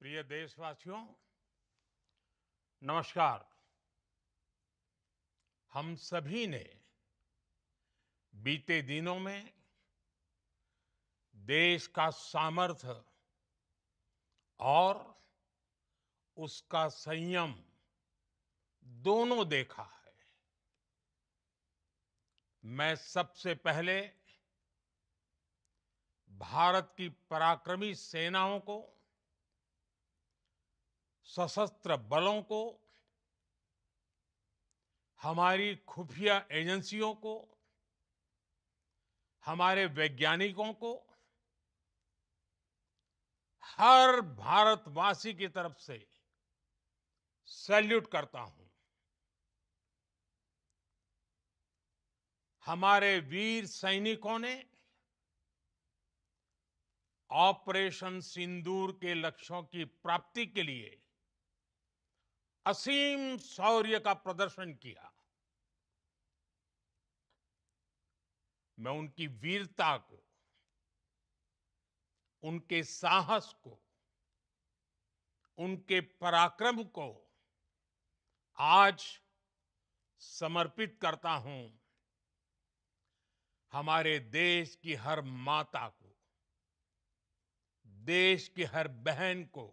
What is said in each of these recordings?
प्रिय देशवासियों, नमस्कार। हम सभी ने बीते दिनों में देश का सामर्थ्य और उसका संयम दोनों देखा है। मैं सबसे पहले भारत की पराक्रमी सेनाओं को, सशस्त्र बलों को, हमारी खुफिया एजेंसियों को, हमारे वैज्ञानिकों को, हर भारतवासी की तरफ से सैल्यूट करता हूं। हमारे वीर सैनिकों ने ऑपरेशन सिंदूर के लक्ष्यों की प्राप्ति के लिए असीम शौर्य का प्रदर्शन किया। मैं उनकी वीरता को, उनके साहस को, उनके पराक्रम को आज समर्पित करता हूं हमारे देश की हर माता को, देश की हर बहन को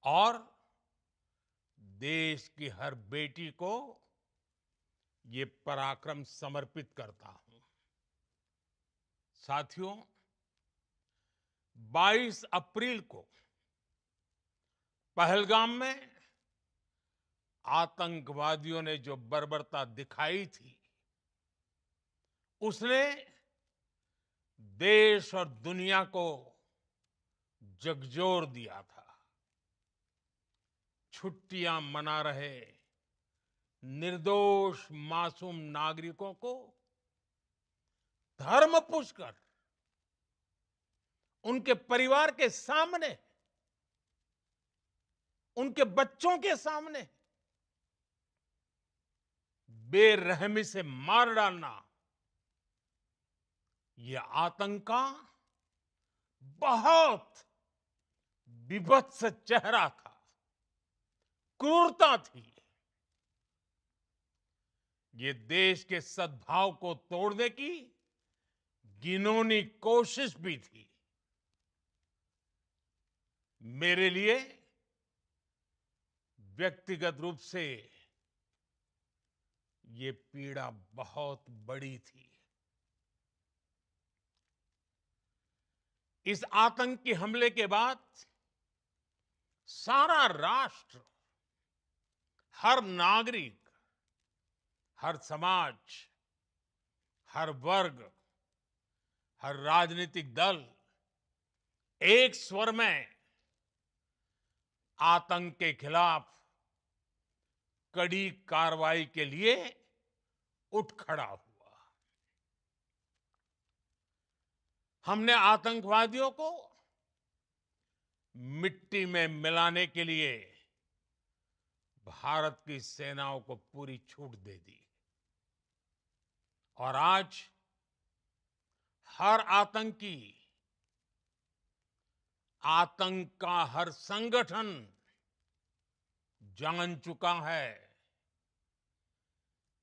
और देश की हर बेटी को ये पराक्रम समर्पित करता हूं। साथियों, 22 अप्रैल को पहलगाम में आतंकवादियों ने जो बर्बरता दिखाई थी, उसने देश और दुनिया को झकझोर दिया था। छुट्टियां मना रहे निर्दोष मासूम नागरिकों को धर्म पूछकर उनके परिवार के सामने, उनके बच्चों के सामने बेरहमी से मार डालना, यह आतंक का बहुत विभत्स चेहरा था, क्रूरता थी। ये देश के सद्भाव को तोड़ने की घिनौनी कोशिश भी थी। मेरे लिए व्यक्तिगत रूप से ये पीड़ा बहुत बड़ी थी। इस आतंकी हमले के बाद सारा राष्ट्र, हर नागरिक, हर समाज, हर वर्ग, हर राजनीतिक दल एक स्वर में आतंक के खिलाफ कड़ी कार्रवाई के लिए उठ खड़ा हुआ। हमने आतंकवादियों को मिट्टी में मिलाने के लिए भारत की सेनाओं को पूरी छूट दे दी और आज हर आतंकी, आतंक का हर संगठन जान चुका है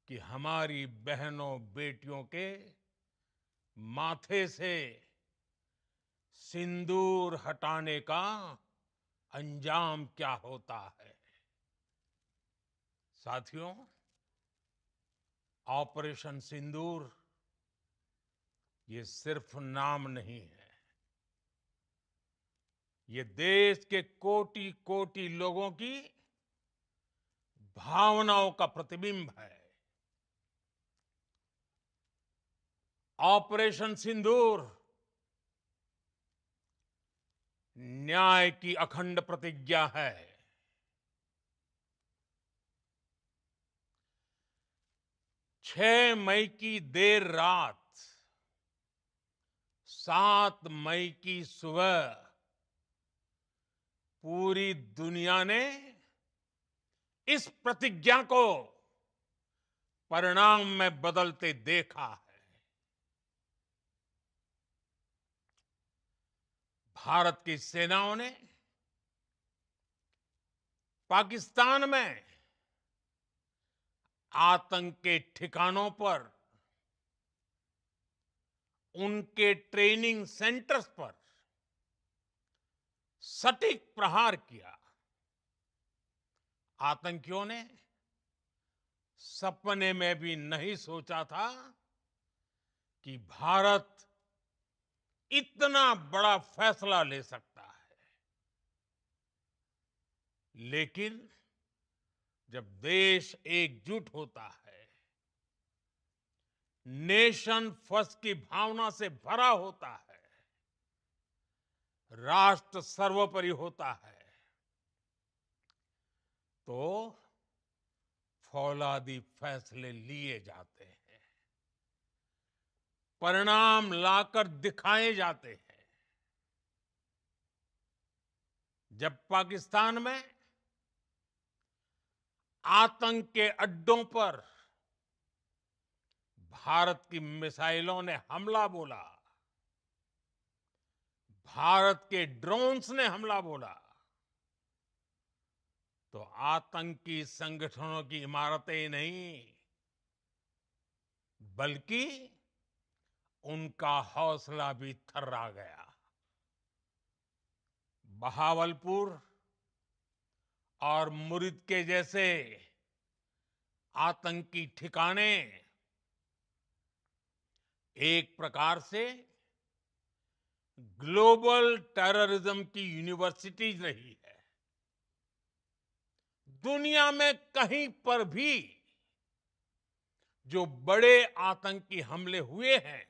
कि हमारी बहनों बेटियों के माथे से सिंदूर हटाने का अंजाम क्या होता है। साथियों, ऑपरेशन सिंदूर ये सिर्फ नाम नहीं है, ये देश के कोटि कोटि लोगों की भावनाओं का प्रतिबिंब है। ऑपरेशन सिंदूर न्याय की अखंड प्रतिज्ञा है। 6 मई की देर रात, 7 मई की सुबह पूरी दुनिया ने इस प्रतिज्ञा को परिणाम में बदलते देखा है। भारत की सेनाओं ने पाकिस्तान में आतंक के ठिकानों पर, उनके ट्रेनिंग सेंटर्स पर सटीक प्रहार किया। आतंकियों ने सपने में भी नहीं सोचा था कि भारत इतना बड़ा फैसला ले सकता है। लेकिन जब देश एकजुट होता है, नेशन फर्स्ट की भावना से भरा होता है, राष्ट्र सर्वोपरि होता है, तो फौलादी फैसले लिए जाते हैं, परिणाम लाकर दिखाए जाते हैं। जब पाकिस्तान में आतंक के अड्डों पर भारत की मिसाइलों ने हमला बोला, भारत के ड्रोन्स ने हमला बोला, तो आतंकी संगठनों की इमारतें ही नहीं, बल्कि उनका हौसला भी थर्रा गया। बहावलपुर और मुरिद के जैसे आतंकी ठिकाने एक प्रकार से ग्लोबल टेररिज्म की यूनिवर्सिटीज रही है। दुनिया में कहीं पर भी जो बड़े आतंकी हमले हुए हैं,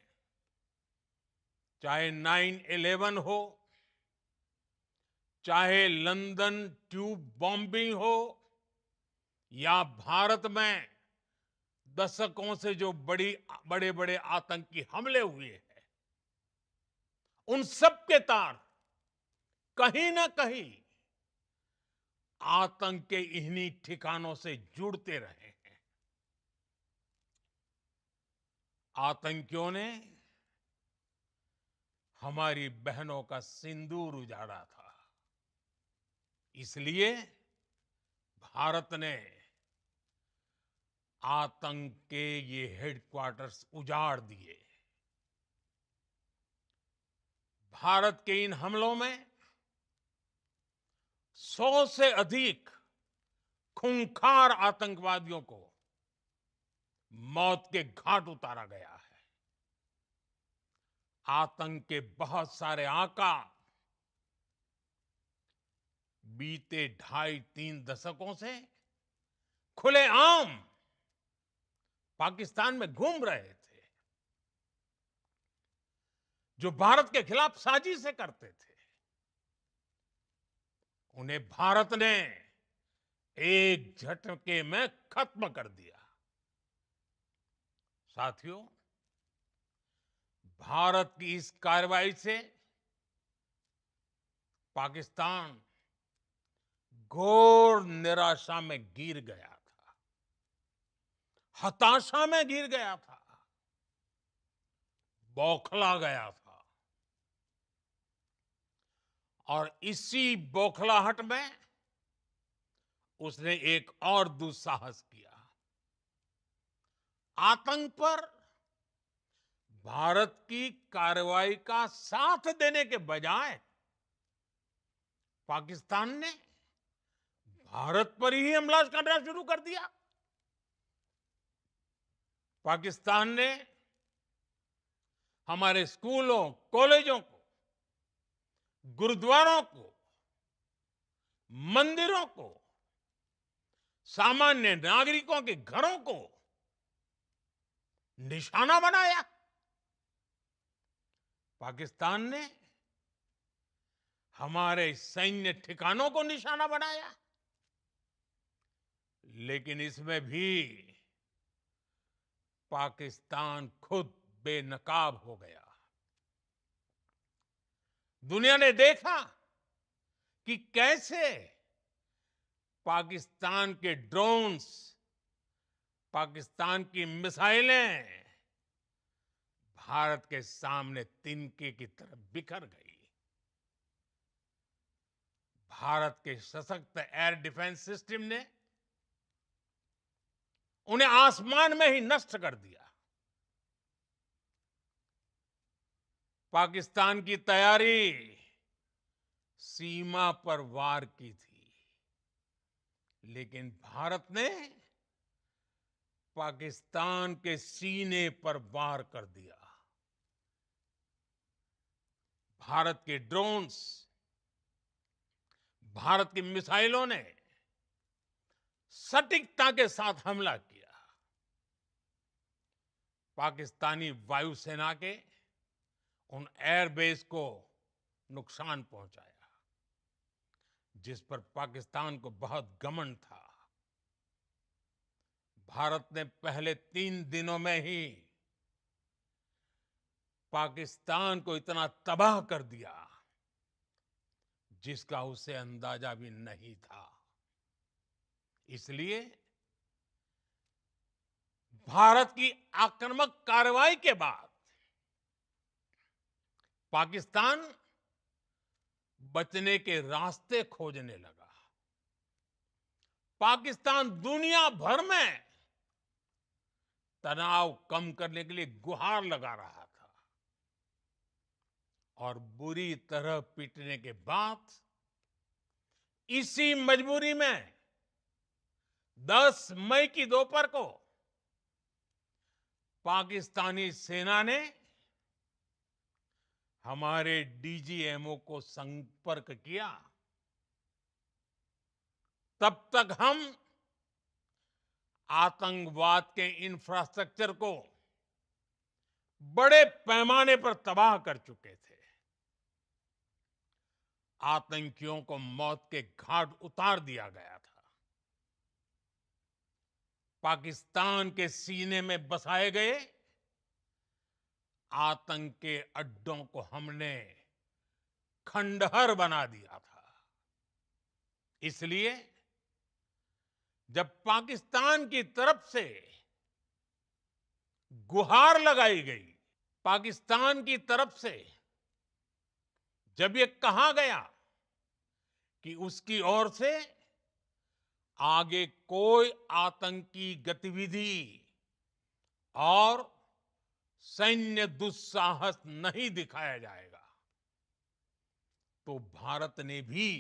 चाहे 9/11 हो, चाहे लंदन ट्यूब बॉम्बिंग हो, या भारत में दशकों से जो बड़े बड़े आतंकी हमले हुए हैं, उन सब के तार कहीं ना कहीं आतंक के इन्हीं ठिकानों से जुड़ते रहे हैं। आतंकियों ने हमारी बहनों का सिंदूर उजाड़ा था, इसलिए भारत ने आतंक के ये हेडक्वार्टर्स उजाड़ दिए। भारत के इन हमलों में 100 से अधिक खूंखार आतंकवादियों को मौत के घाट उतारा गया है। आतंक के बहुत सारे आका बीते 2.5-3 दशकों से खुलेआम पाकिस्तान में घूम रहे थे, जो भारत के खिलाफ साजिशें करते थे। उन्हें भारत ने एक झटके में खत्म कर दिया। साथियों, भारत की इस कार्रवाई से पाकिस्तान घोर निराशा में गिर गया था, हताशा में गिर गया था, बौखला गया था। और इसी बौखलाहट में उसने एक और दुस्साहस किया। आतंक पर भारत की कार्रवाई का साथ देने के बजाय पाकिस्तान ने भारत पर ही हमला करना शुरू कर दिया। पाकिस्तान ने हमारे स्कूलों, कॉलेजों को, गुरुद्वारों को, मंदिरों को, सामान्य नागरिकों के घरों को निशाना बनाया। पाकिस्तान ने हमारे सैन्य ठिकानों को निशाना बनाया। लेकिन इसमें भी पाकिस्तान खुद बेनकाब हो गया। दुनिया ने देखा कि कैसे पाकिस्तान के ड्रोन्स, पाकिस्तान की मिसाइलें भारत के सामने तिनके की तरह बिखर गई। भारत के सशक्त एयर डिफेंस सिस्टम ने उन्हें आसमान में ही नष्ट कर दिया। पाकिस्तान की तैयारी सीमा पर वार की थी, लेकिन भारत ने पाकिस्तान के सीने पर वार कर दिया। भारत के ड्रोन्स, भारत की मिसाइलों ने सटीकता के साथ हमला किया। पाकिस्तानी वायुसेना के उन एयरबेस को नुकसान पहुंचाया, जिस पर पाकिस्तान को बहुत घमंड था। भारत ने पहले 3 दिनों में ही पाकिस्तान को इतना तबाह कर दिया, जिसका उसे अंदाजा भी नहीं था। इसलिए भारत की आक्रामक कार्रवाई के बाद पाकिस्तान बचने के रास्ते खोजने लगा। पाकिस्तान दुनिया भर में तनाव कम करने के लिए गुहार लगा रहा था, और बुरी तरह पीटने के बाद इसी मजबूरी में 10 मई की दोपहर को पाकिस्तानी सेना ने हमारे डीजीएमओ को संपर्क किया। तब तक हम आतंकवाद के इंफ्रास्ट्रक्चर को बड़े पैमाने पर तबाह कर चुके थे। आतंकियों को मौत के घाट उतार दिया गया था। पाकिस्तान के सीने में बसाए गए आतंक के अड्डों को हमने खंडहर बना दिया था। इसलिए जब पाकिस्तान की तरफ से गुहार लगाई गई, पाकिस्तान की तरफ से जब ये कहा गया कि उसकी ओर से आगे कोई आतंकी गतिविधि और सैन्य दुस्साहस नहीं दिखाया जाएगा, तो भारत ने भी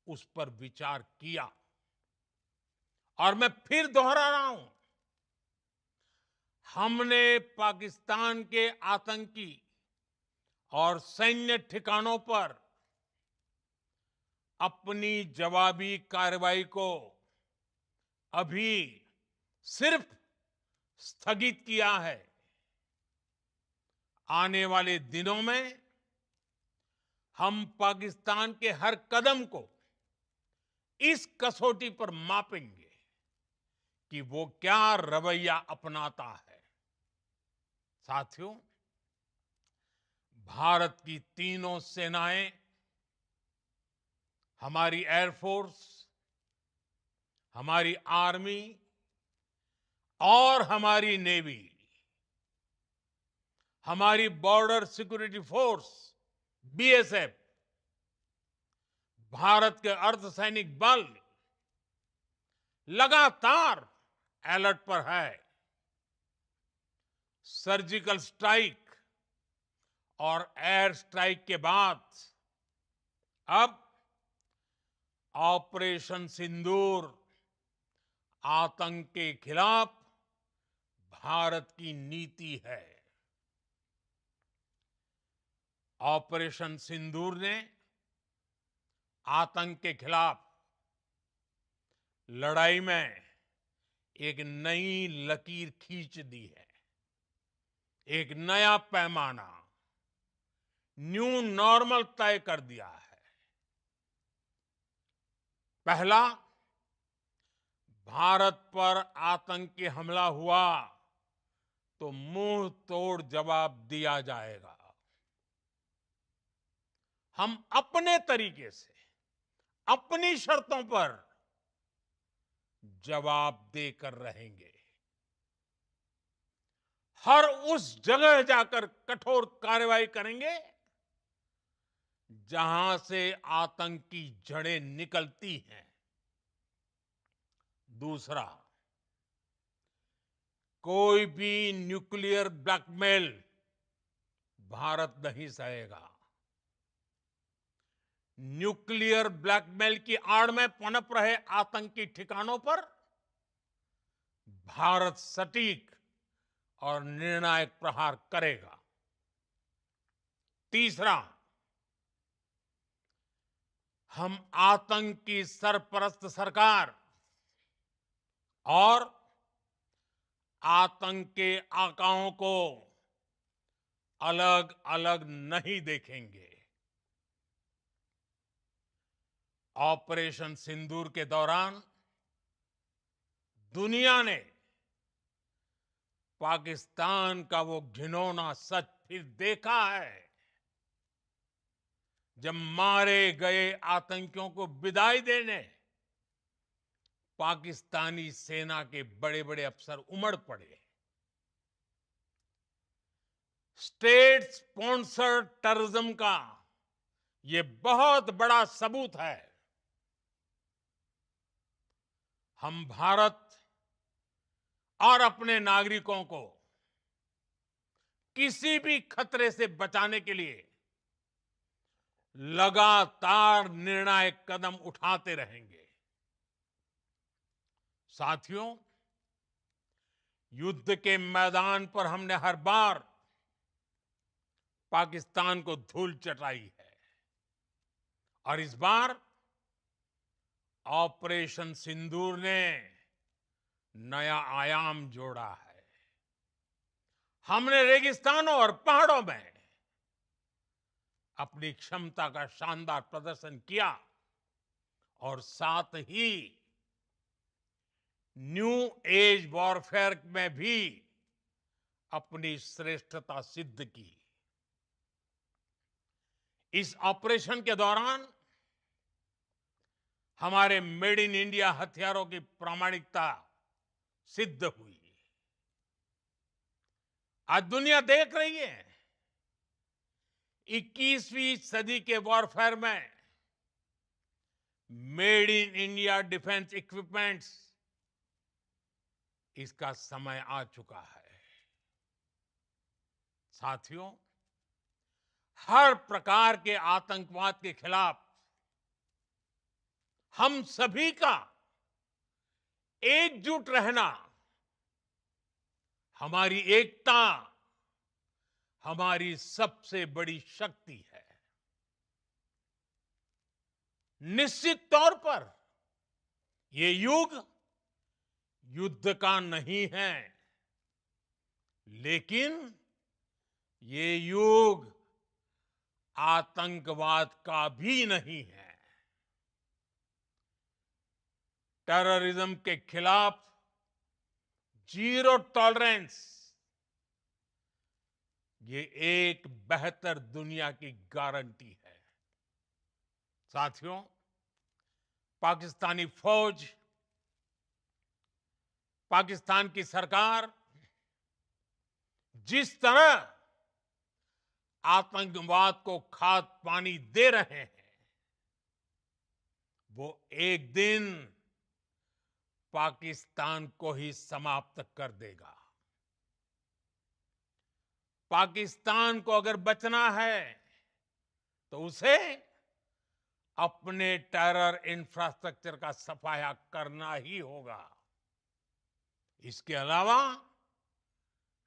उस पर विचार किया। और मैं फिर दोहरा रहा हूं, हमने पाकिस्तान के आतंकी और सैन्य ठिकानों पर अपनी जवाबी कार्रवाई को अभी सिर्फ स्थगित किया है। आने वाले दिनों में हम पाकिस्तान के हर कदम को इस कसौटी पर मापेंगे कि वो क्या रवैया अपनाता है। साथियों, भारत की तीनों सेनाएं, हमारी एयरफोर्स, हमारी आर्मी और हमारी नेवी, हमारी border security force BSF, Bharat के अर्धसैनिक बल लगातार अलर्ट पर है। सर्जिकल स्ट्राइक और एयर स्ट्राइक के बाद अब ऑपरेशन सिंदूर आतंक के खिलाफ भारत की नीति है। ऑपरेशन सिंदूर ने आतंक के खिलाफ लड़ाई में एक नई लकीर खींच दी है, एक नया पैमाना, न्यू नॉर्मल तय कर दिया है। पहला, भारत पर आतंकी हमला हुआ तो मुंह तोड़ जवाब दिया जाएगा। हम अपने तरीके से, अपनी शर्तों पर जवाब देकर रहेंगे। हर उस जगह जाकर कठोर कार्रवाई करेंगे जहां से आतंक की जड़ें निकलती हैं। दूसरा, कोई भी न्यूक्लियर ब्लैकमेल भारत नहीं सहेगा। न्यूक्लियर ब्लैकमेल की आड़ में पनप रहे आतंकी ठिकानों पर भारत सटीक और निर्णायक प्रहार करेगा। तीसरा, हम आतंक की सरपरस्त सरकार और आतंक के आकाओं को अलग अलग नहीं देखेंगे। ऑपरेशन सिंदूर के दौरान दुनिया ने पाकिस्तान का वो घिनौना सच फिर देखा है, जब मारे गए आतंकियों को विदाई देने पाकिस्तानी सेना के बड़े बड़े अफसर उमड़ पड़े। स्टेट स्पॉन्सर्ड टेररिज्म का ये बहुत बड़ा सबूत है। हम भारत और अपने नागरिकों को किसी भी खतरे से बचाने के लिए लगातार निर्णायक कदम उठाते रहेंगे। साथियों, युद्ध के मैदान पर हमने हर बार पाकिस्तान को धूल चटाई है और इस बार ऑपरेशन सिंदूर ने नया आयाम जोड़ा है। हमने रेगिस्तानों और पहाड़ों में अपनी क्षमता का शानदार प्रदर्शन किया और साथ ही न्यू एज वॉरफेयर में भी अपनी श्रेष्ठता सिद्ध की। इस ऑपरेशन के दौरान हमारे मेड इन इंडिया हथियारों की प्रामाणिकता सिद्ध हुई। आज दुनिया देख रही है 21वीं सदी के वॉरफेयर में made in India defence equipments, इसका समय आ चुका है। साथियों, हर प्रकार के आतंकवाद के खिलाफ हम सभी का एकजुट रहना हमारी एकता, हमारी सबसे बड़ी शक्ति है। निश्चित तौर पर ये युग युद्ध का नहीं है, लेकिन ये युग आतंकवाद का भी नहीं है। टेररिज्म के खिलाफ जीरो टॉलरेंस, ये एक बेहतर दुनिया की गारंटी है। साथियों, पाकिस्तानी फौज, पाकिस्तान की सरकार जिस तरह आतंकवाद को खाद पानी दे रहे हैं, वो एक दिन पाकिस्तान को ही समाप्त कर देगा। पाकिस्तान को अगर बचना है तो उसे अपने टेरर इंफ्रास्ट्रक्चर का सफाया करना ही होगा। इसके अलावा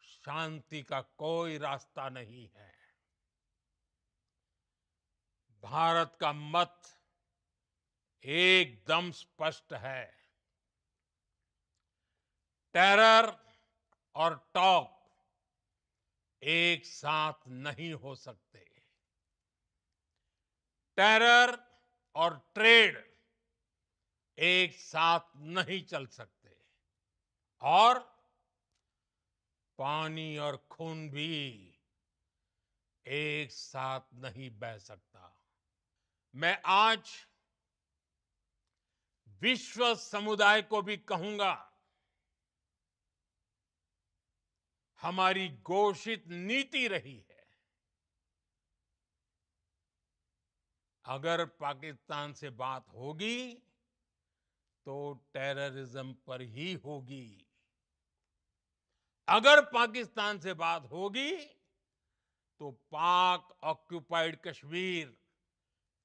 शांति का कोई रास्ता नहीं है। भारत का मत एकदम स्पष्ट है। टेरर और टॉक एक साथ नहीं हो सकते। टेरर और ट्रेड एक साथ नहीं चल सकते और पानी और खून भी एक साथ नहीं बह सकता। मैं आज विश्व समुदाय को भी कहूंगा, हमारी घोषित नीति रही है अगर पाकिस्तान से बात होगी तो टेररिज्म पर ही होगी। अगर पाकिस्तान से बात होगी तो पाक ऑक्युपाइड कश्मीर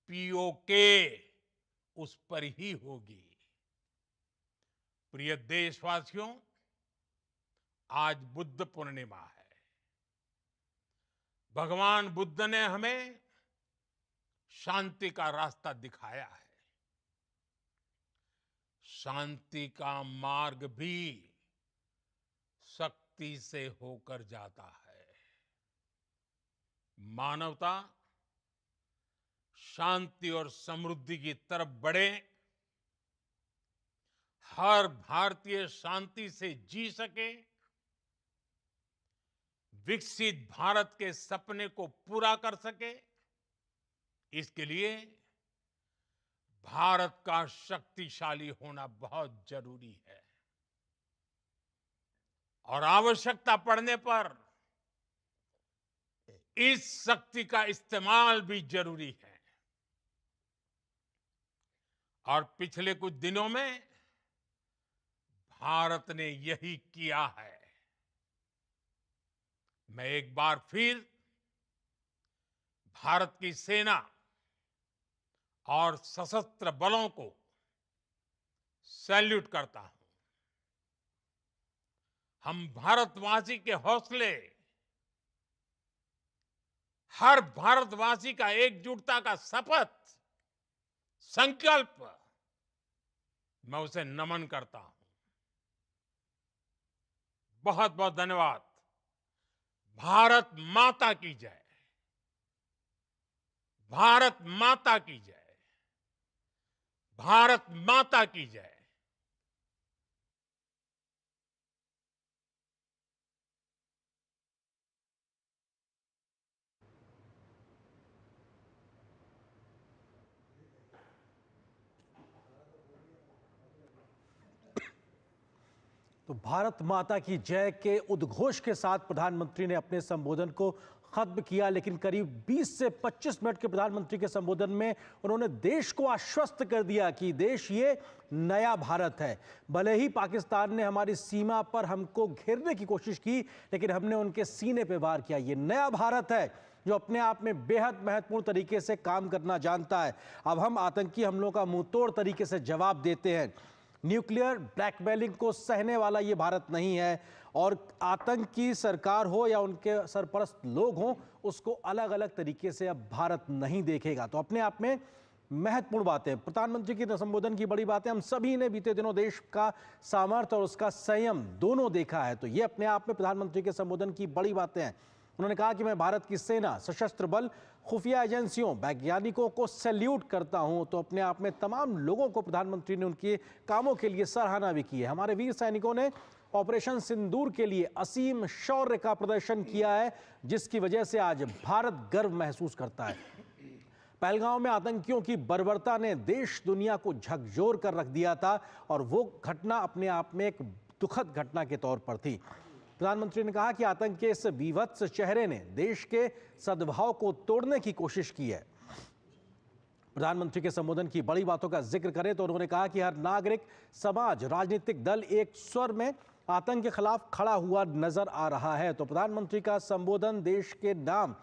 पीओके उस पर ही होगी। प्रिय देशवासियों, आज बुद्ध पूर्णिमा है। भगवान बुद्ध ने हमें शांति का रास्ता दिखाया है। शांति का मार्ग भी शक्ति से होकर जाता है। मानवता शांति और समृद्धि की तरफ बढ़े, हर भारतीय शांति से जी सके, विकसित भारत के सपने को पूरा कर सके, इसके लिए भारत का शक्तिशाली होना बहुत जरूरी है। और आवश्यकता पड़ने पर इस शक्ति का इस्तेमाल भी जरूरी है। और पिछले कुछ दिनों में भारत ने यही किया है। मैं एक बार फिर भारत की सेना और सशस्त्र बलों को सैल्यूट करता हूं। हम भारतवासी के हौसले, हर भारतवासी का एकजुटता का शपथ, संकल्प, मैं उसे नमन करता हूं। बहुत बहुत धन्यवाद। भारत माता की जय। भारत माता की जय। भारत माता की जय। तो भारत माता की जय के उद्घोष के साथ प्रधानमंत्री ने अपने संबोधन को खत्म किया, लेकिन करीब 20 से 25 मिनट के प्रधानमंत्री के संबोधन में उन्होंने देश को आश्वस्त कर दिया कि देश ये नया भारत है। भले ही पाकिस्तान ने हमारी सीमा पर हमको घेरने की कोशिश की, लेकिन हमने उनके सीने पे वार किया। ये नया भारत है जो अपने आप में बेहद महत्वपूर्ण तरीके से काम करना जानता है। अब हम आतंकी हमलों का मुंहतोड़ तरीके से जवाब देते हैं। न्यूक्लियर ब्लैकमेलिंग को सहने वाला ये भारत नहीं है, और आतंक की सरकार हो या उनके सरपरस्त लोग हों, उसको अलग अलग तरीके से अब भारत नहीं देखेगा। तो अपने आप में महत्वपूर्ण बातें, प्रधानमंत्री की संबोधन की बड़ी बातें हम सभी ने बीते दिनों देश का सामर्थ्य और उसका संयम दोनों देखा है। तो ये अपने आप में प्रधानमंत्री के संबोधन की बड़ी बातें हैं। उन्होंने कहा कि मैं भारत की सेना, सशस्त्र बल, खुफिया एजेंसियों, वैज्ञानिकों को सैल्यूट करता हूं। तो अपने आप में तमाम लोगों को प्रधानमंत्री ने उनके कामों के लिए सराहना भी की है। हमारे वीर सैनिकों ने ऑपरेशन सिंदूर के लिए असीम शौर्य का प्रदर्शन किया है, जिसकी वजह से आज भारत गर्व महसूस करता है। पहलगांव में आतंकियों की बर्बरता ने देश दुनिया को झकझोर कर रख दिया था, और वो घटना अपने आप में एक दुखद घटना के तौर पर थी। प्रधानमंत्री ने कहा कि आतंक के इस विभत्स चेहरे ने देश के सद्भाव को तोड़ने की कोशिश की है। प्रधानमंत्री के संबोधन की बड़ी बातों का जिक्र करें तो उन्होंने कहा कि हर नागरिक, समाज, राजनीतिक दल एक स्वर में आतंक के खिलाफ खड़ा हुआ नजर आ रहा है। तो प्रधानमंत्री का संबोधन देश के नाम,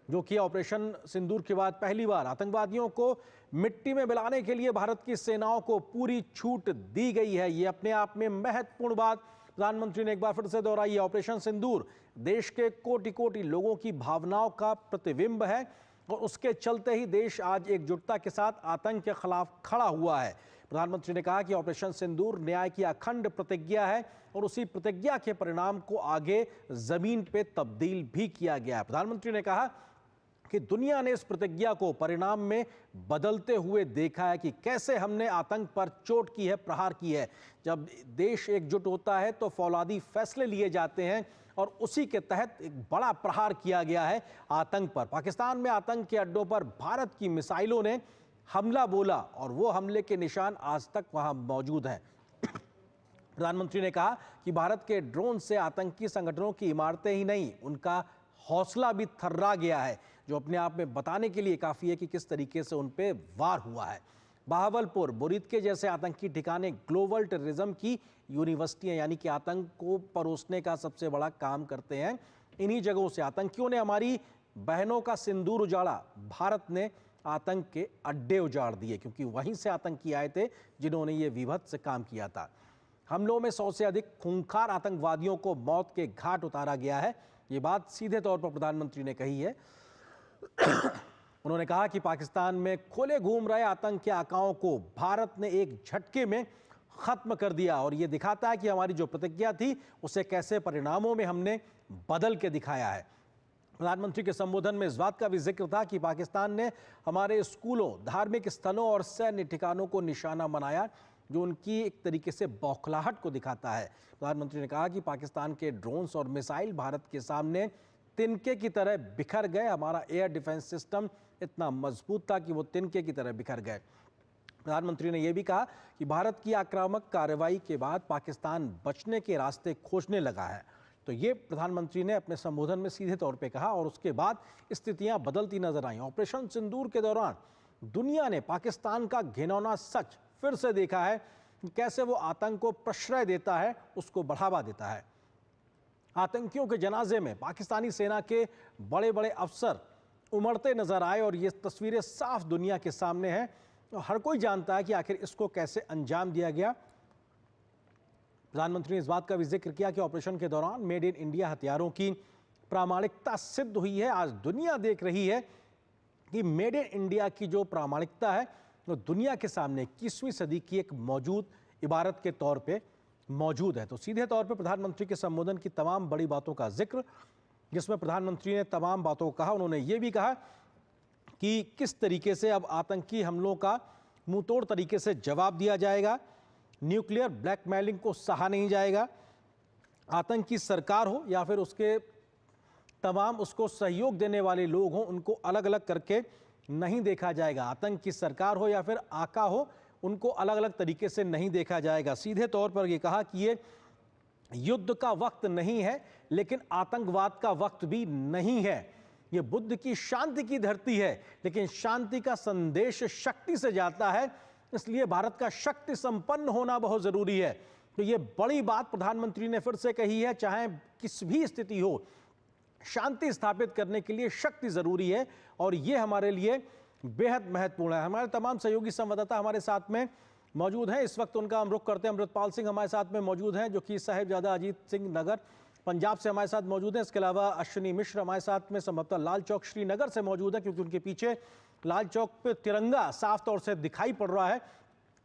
जो कि ऑपरेशन सिंदूर के बाद पहली बार आतंकवादियों को मिट्टी में मिलाने के लिए भारत की सेनाओं को पूरी छूट दी गई है, ये अपने आप में महत्वपूर्ण बात प्रधानमंत्री ने एक बार फिर से दोहराई है। ऑपरेशन सिंदूर देश के कोटि कोटि लोगों की भावनाओं का प्रतिबिंब है, और उसके चलते ही देश आज एकजुटता के साथ आतंक के खिलाफ खड़ा हुआ है। प्रधानमंत्री ने कहा कि ऑपरेशन सिंदूर न्याय की अखंड प्रतिज्ञा है, और उसी प्रतिज्ञा के परिणाम को आगे जमीन पे तब्दील भी किया गया है। प्रधानमंत्री ने कहा कि दुनिया ने इस प्रतिज्ञा को परिणाम में बदलते हुए देखा है कि कैसे हमने आतंक पर चोट की है, प्रहार की है। जब देश एकजुट होता है तो फौलादी फैसले लिए जाते हैं, और उसी के तहत एक बड़ा प्रहार किया गया है आतंक पर। पाकिस्तान में आतंक के अड्डों पर भारत की मिसाइलों ने हमला बोला, और वो हमले के निशान आज तक वहां मौजूद हैं। प्रधानमंत्री ने कहा कि भारत के ड्रोन से आतंकी संगठनों की इमारतें ही नहीं, उनका हौसला भी थर्रा गया है। जो अपने आप में बताने के लिए काफ़ी है कि किस तरीके से उन पे वार हुआ है। बहावलपुर, बुरीद के जैसे आतंकी ठिकाने ग्लोबल टेररिज्म की यूनिवर्सिटियां, यानी कि आतंक को परोसने का सबसे बड़ा काम करते हैं। इन्हीं जगहों से आतंकियों ने हमारी बहनों का सिंदूर उजाड़ा। भारत ने आतंक के अड्डे उजाड़ दिए, क्योंकि वहीं से आतंकी आए थे जिन्होंने ये विभत्स काम किया था। हमलों में 100 से अधिक खूंखार आतंकवादियों को मौत के घाट उतारा गया है। ये बात सीधे तौर पर प्रधानमंत्री ने कही है। उन्होंने कहा कि पाकिस्तान में खुले घूम रहे आतंक के आकाओं को भारत ने एक झटके में खत्म कर दिया, और ये दिखाता है कि हमारी जो प्रतिज्ञा थी उसे कैसे परिणामों में हमने बदल के दिखाया है। प्रधानमंत्री के संबोधन में इस बात का भी जिक्र था कि पाकिस्तान ने हमारे स्कूलों, धार्मिक स्थलों और सैन्य ठिकानों को निशाना बनाया, जो उनकी एक तरीके से बौखलाहट को दिखाता है। प्रधानमंत्री ने कहा कि पाकिस्तान के ड्रोन्स और मिसाइल भारत के सामने तिनके की तरह बिखर गए। हमारा एयर डिफेंस सिस्टम इतना मजबूत था कि वो तिनके की तरह बिखर गए। प्रधानमंत्री ने यह भी कहा कि भारत की आक्रामक कार्रवाई के बाद पाकिस्तान बचने के रास्ते खोजने लगा है। तो ये प्रधानमंत्री ने अपने संबोधन में सीधे तौर पे कहा, और उसके बाद स्थितियां बदलती नजर आईं। ऑपरेशन सिंदूर के दौरान दुनिया ने पाकिस्तान का घिनौना सच फिर से देखा है कि कैसे वो आतंक को प्रश्रय देता है, उसको बढ़ावा देता है। आतंकियों के जनाजे में पाकिस्तानी सेना के बड़े बड़े अफसर उमड़ते नजर आए, और ये तस्वीरें साफ दुनिया के सामने हैं। तो हर कोई जानता है कि आखिर इसको कैसे अंजाम दिया गया। प्रधानमंत्री ने इस बात का भी जिक्र किया कि ऑपरेशन के दौरान मेड इन इंडिया हथियारों की प्रामाणिकता सिद्ध हुई है। आज दुनिया देख रही है कि मेड इन इंडिया की जो प्रामाणिकता है वो दुनिया के सामने 21वीं सदी की एक मौजूद इबारत के तौर पे मौजूद है। तो सीधे तौर पे प्रधानमंत्री के संबोधन की तमाम बड़ी बातों का जिक्र, जिसमें प्रधानमंत्री ने तमाम बातों को कहा। उन्होंने ये भी कहा कि किस तरीके से अब आतंकी हमलों का मुंहतोड़ तरीके से जवाब दिया जाएगा। न्यूक्लियर ब्लैकमेलिंग को सहा नहीं जाएगा। आतंकी सरकार हो या फिर उसके तमाम उसको सहयोग देने वाले लोग हों, उनको अलग अलग करके नहीं देखा जाएगा। आतंक की सरकार हो या फिर आका हो, उनको अलग अलग तरीके से नहीं देखा जाएगा। सीधे तौर पर यह कहा कि ये युद्ध का वक्त नहीं है, लेकिन आतंकवाद का वक्त भी नहीं है। ये बुद्ध की शांति की धरती है, लेकिन शांति का संदेश शक्ति से जाता है, इसलिए भारत का शक्ति संपन्न होना बहुत जरूरी है। तो ये बड़ी बात प्रधानमंत्री ने फिर से कही है। चाहे किस भी स्थिति हो, शांति स्थापित करने के लिए शक्ति जरूरी है, और ये हमारे लिए बेहद महत्वपूर्ण है। हमारे तमाम सहयोगी संवाददाता हमारे साथ में मौजूद हैं। इस वक्त उनका हम रुख करते हैं। अमृतपाल सिंह हमारे साथ में मौजूद हैं, जो कि साहिबजादा अजीत सिंह नगर पंजाब से हमारे साथ मौजूद हैं। इसके अलावा अश्विनी मिश्र हमारे साथ में संभवतः लाल चौक श्रीनगर से मौजूद है, क्योंकि उनके पीछे लाल चौक पे तिरंगा साफ तौर से दिखाई पड़ रहा है।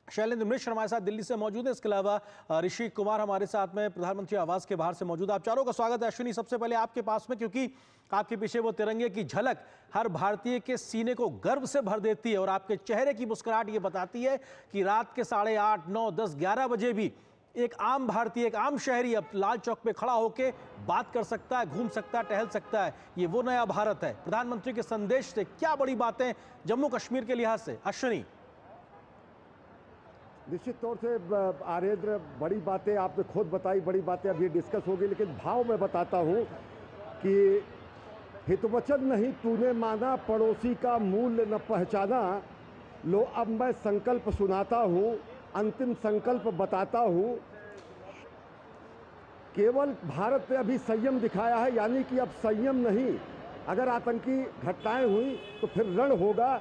शैलेंद्र मिश्र हमारे साथ दिल्ली से मौजूद है। इसके अलावा ऋषि कुमार हमारे साथ में प्रधानमंत्री आवास के बाहर से मौजूद है। आप चारों का स्वागत है। अश्विनी, सबसे पहले आपके पास में, क्योंकि आपके पीछे वो तिरंगे की झलक हर भारतीय के सीने को गर्व से भर देती है, और आपके चेहरे की मुस्कुराहट ये बताती है कि रात के 8:30, 9, 10, 11 बजे भी एक आम भारतीय, एक आम शहरी अब लाल चौक पे खड़ा होकर बात कर सकता है, घूम सकता है, टहल सकता है। ये वो नया भारत है। प्रधानमंत्री के संदेश से क्या बड़ी बातें जम्मू कश्मीर के लिहाज से? अश्विनी। निश्चित तौर से आर्यद्र, बड़ी बातें आपने खुद बताई, बड़ी बातें अभी डिस्कस होगी, लेकिन भाव मैं बताता हूं कि हितवचन नहीं तूने माना, पड़ोसी का मूल्य न पहचाना, लो अब मैं संकल्प सुनाता हूं, अंतिम संकल्प बताता हूं। केवल भारत ने अभी संयम दिखाया है, यानी कि अब संयम नहीं, अगर आतंकी घटनाएं हुई तो फिर रण होगा,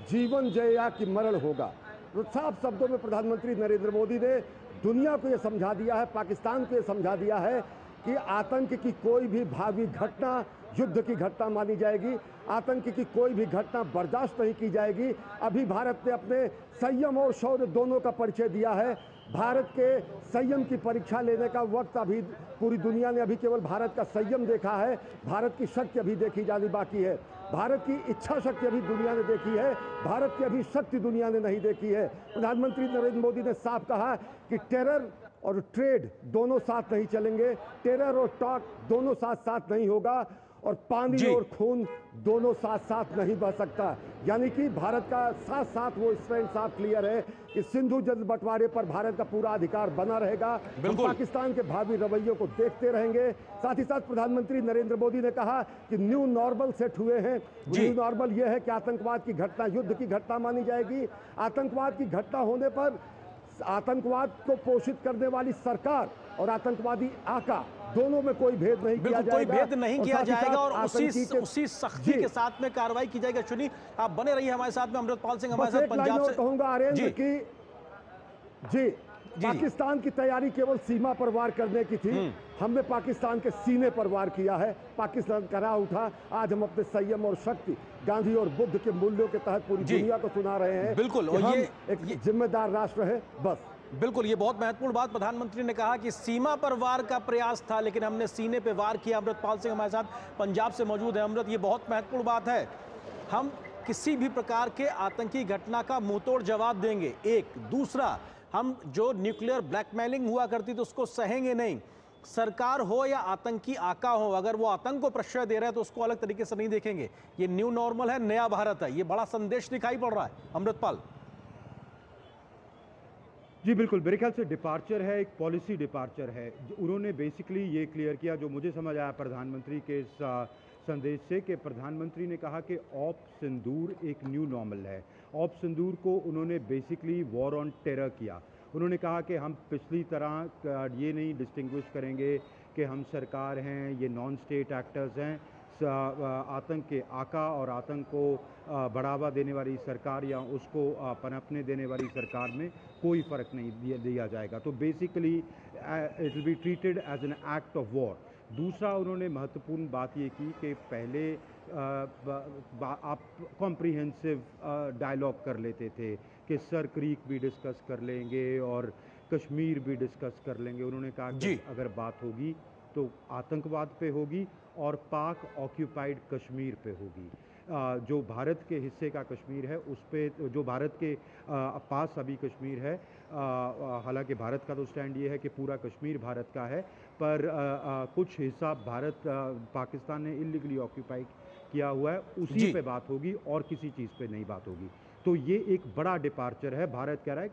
जीवन जय या कि मरण होगा। तो साफ शब्दों में प्रधानमंत्री नरेंद्र मोदी ने दुनिया को यह समझा दिया है, पाकिस्तान को यह समझा दिया है कि आतंक की कोई भी भावी घटना युद्ध की घटना मानी जाएगी, आतंक की कोई भी घटना बर्दाश्त नहीं की जाएगी। अभी भारत ने अपने संयम और शौर्य दोनों का परिचय दिया है। भारत के संयम की परीक्षा लेने का वक्त अभी पूरी दुनिया ने अभी केवल भारत का संयम देखा है, भारत की शक्ति अभी देखी जानी बाकी है। भारत की इच्छा शक्ति अभी दुनिया ने देखी है, भारत की अभी शक्ति दुनिया ने नहीं देखी है। प्रधानमंत्री नरेंद्र मोदी ने साफ कहा कि टेरर और ट्रेड दोनों साथ नहीं चलेंगे, टेरर और टॉक दोनों साथ साथ नहीं होगा। और पानी जी। और खून दोनों साथ साथ नहीं बह सकता। यानी कि भारत का साथ साथ वो स्टैंड साफ क्लियर है कि सिंधु जल बंटवारे पर भारत का पूरा अधिकार बना रहेगा। हम बिल्कुल। पाकिस्तान के भावी रवैयों को देखते रहेंगे। साथ ही साथ प्रधानमंत्री नरेंद्र मोदी ने कहा कि न्यू नॉर्मल सेट हुए हैं। जी। न्यू नॉर्मल यह है कि आतंकवाद की घटना युद्ध की घटना मानी जाएगी। आतंकवाद की घटना होने पर आतंकवाद को पोषित करने वाली सरकार और आतंकवादी आका दोनों में कोई भेद नहीं किया बिल्कुल कोई जाएगा। भेद नहीं और किया साथ ही जाएगा साथ और आतंकी के- उसी सख्ती जी। के साथ में कार्रवाई की जाएगी। अश्विनी, आप बने रहिए हमारे साथ में। अमृतपाल सिंह हमारे बस साथ एक लाइन पंजाब और से। कहूंगा आर्यन जी। कि जी पाकिस्तान की तैयारी केवल सीमा पर वार करने की थी। हमने पाकिस्तान के सीने पर वार किया है। पाकिस्तान करा उठा। आज हम अपने संयम और शक्ति, गांधी और बुद्ध के मूल्यों के तहत पूरी जी। दुनिया को सुना रहे हैं। बिल्कुल, कि और हम ये एक जिम्मेदार राष्ट्र है। बस बिल्कुल, ये बहुत महत्वपूर्ण बात प्रधानमंत्री ने कहा कि सीमा पर वार का प्रयास था लेकिन हमने सीने पे वार किया। अमृतपाल सिंह हमारे साथ पंजाब से मौजूद है। अमृत, ये बहुत महत्वपूर्ण बात है। हम किसी भी प्रकार के आतंकी घटना का मुंहतोड़ जवाब देंगे। एक दूसरा, हम जो न्यूक्लियर ब्लैकमेलिंग हुआ करती थी उसको सहेंगे नहीं। सरकार हो या आतंकी आका हो, अगर वो आतंक को प्रश्रय दे रहे हैं तो उसको अलग तरीके से नहीं देखेंगे। ये न्यू नॉर्मल है, नया भारत है। ये बड़ा संदेश दिखाई पड़ रहा है। अमृतपाल जी बिल्कुल, मेरे ख्याल से डिपार्चर है, एक पॉलिसी डिपार्चर है। उन्होंने बेसिकली ये क्लियर किया, जो मुझे समझ आया प्रधानमंत्री के इस संदेश से, कि प्रधानमंत्री ने कहा कि ऑप सिंदूर एक न्यू नॉर्मल है। ऑप सिंदूर को उन्होंने बेसिकली वॉर ऑन टेरर किया। उन्होंने कहा कि हम पिछली तरह ये नहीं डिस्टिंग्विश करेंगे कि हम सरकार हैं, ये नॉन स्टेट एक्टर्स हैं। आतंक के आका और आतंक को बढ़ावा देने वाली सरकार या उसको पनपने देने वाली सरकार में कोई फ़र्क नहीं दिया जाएगा। तो basically it will be treated as an act of war. दूसरा, उन्होंने महत्वपूर्ण बात ये की कि पहले आप कॉम्प्रिहेंसिव डायलॉग कर लेते थे कि सर क्रीक भी डिस्कस कर लेंगे और कश्मीर भी डिस्कस कर लेंगे। उन्होंने कहा कि अगर बात होगी तो आतंकवाद पे होगी और पाक ऑक्यूपाइड कश्मीर पे होगी। जो भारत के हिस्से का कश्मीर है उस पे, जो भारत के पास अभी कश्मीर है, हालांकि भारत का तो स्टैंड ये है कि पूरा कश्मीर भारत का है, पर कुछ हिस्सा पाकिस्तान ने इलीगली ऑक्यूपाई किया हुआ है, उसी पे बात होगी और किसी चीज़ पे नहीं बात होगी। तो ये एक बड़ा डिपार्चर है। भारत कह रहा है कि